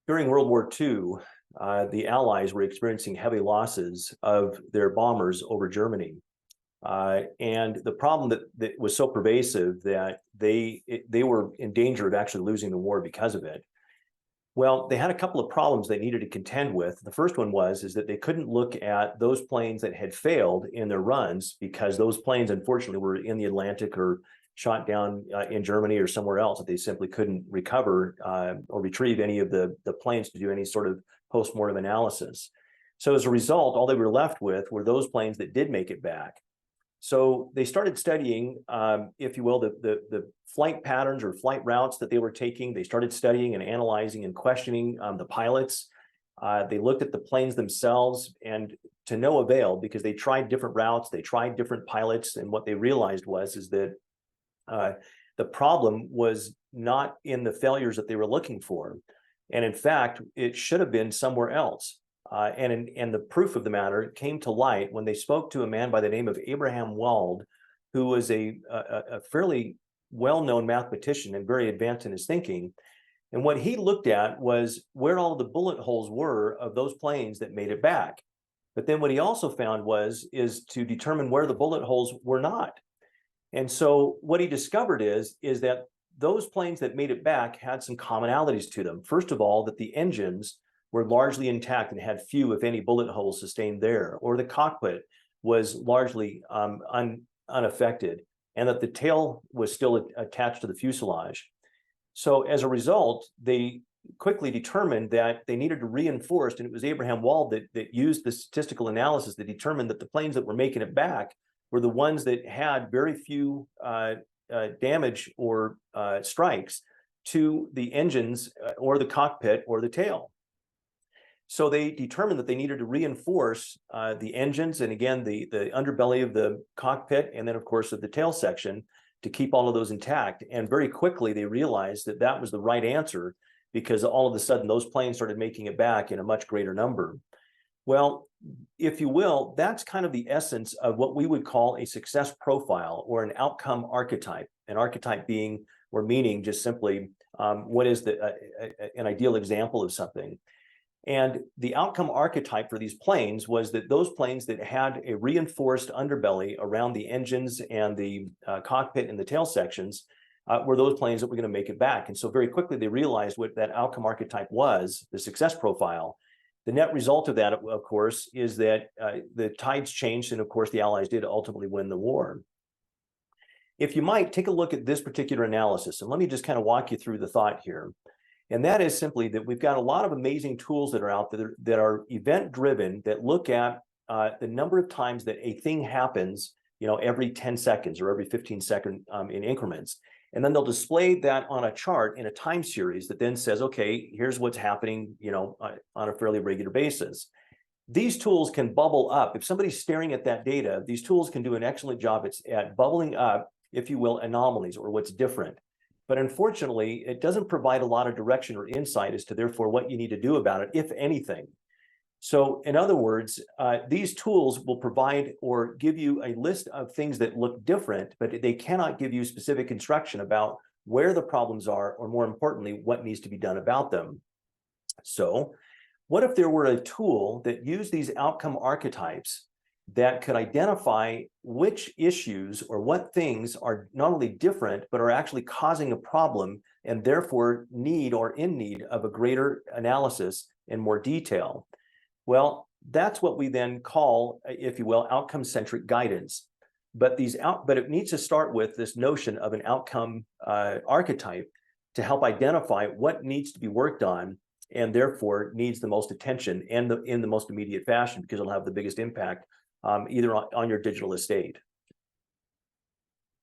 During World War II, the Allies were experiencing heavy losses of their bombers over Germany. And the problem that was so pervasive that they were in danger of actually losing the war because of it. Well, they had a couple of problems they needed to contend with. The first one is that they couldn't look at those planes that had failed in their runs because those planes, unfortunately, were in the Atlantic or shot down in Germany or somewhere else that they simply couldn't recover or retrieve any of the planes to do any sort of post-mortem analysis. So as a result, all they were left with were those planes that did make it back. So they started studying, if you will, the flight patterns or flight routes that they were taking. They started studying and analyzing and questioning the pilots. They looked at the planes themselves, and to no avail, because they tried different routes, they tried different pilots, and what they realized is that the problem was not in the failures that they were looking for. And in fact, it should have been somewhere else. And the proof of the matter came to light when they spoke to a man by the name of Abraham Wald, who was a fairly well-known mathematician and very advanced in his thinking. And what he looked at was where all the bullet holes were of those planes that made it back. But then what he also found is to determine where the bullet holes were not. And so what he discovered is that those planes that made it back had some commonalities to them. First of all, that the engines were largely intact and had few, if any, bullet holes sustained there, or the cockpit was largely unaffected, and that the tail was still attached to the fuselage. So as a result, they quickly determined that they needed to reinforce, and it was Abraham Wald that used the statistical analysis to determine that the planes that were making it back were the ones that had very few damage or strikes to the engines or the cockpit or the tail. So they determined that they needed to reinforce the engines and, again, the underbelly of the cockpit, and then, of course, of the tail section, to keep all of those intact. And very quickly they realized that that was the right answer, because all of a sudden those planes started making it back in a much greater number. Well, if you will, that's kind of the essence of what we would call a success profile or an outcome archetype. An archetype being or meaning just simply what is an ideal example of something. And the outcome archetype for these planes was that those planes that had a reinforced underbelly around the engines and the cockpit and the tail sections were those planes that were going to make it back. And so very quickly they realized what that outcome archetype was, the success profile. The net result of that, of course, is that the tides changed, and of course the Allies did ultimately win the war. If you might take a look at this particular analysis, and let me just kind of walk you through the thought here. And that is simply that we've got a lot of amazing tools that are out there that are event-driven, that look at the number of times that a thing happens, every 10 seconds or every 15 second in increments. And then they'll display that on a chart in a time series that then says, okay, here's what's happening, on a fairly regular basis. These tools can bubble up. If somebody's staring at that data, these tools can do an excellent job at bubbling up, if you will, anomalies or what's different. But unfortunately, it doesn't provide a lot of direction or insight as to therefore what you need to do about it, if anything. So in other words, these tools will provide or give you a list of things that look different, but they cannot give you specific instruction about where the problems are, or more importantly, what needs to be done about them. So what if there were a tool that used these outcome archetypes that could identify which issues or what things are not only different, but are actually causing a problem and therefore need or in need of a greater analysis and more detail? Well, that's what we then call, if you will, outcome-centric guidance. But it needs to start with this notion of an outcome archetype to help identify what needs to be worked on and therefore needs the most attention and in the most immediate fashion, because it'll have the biggest impact either on your digital estate.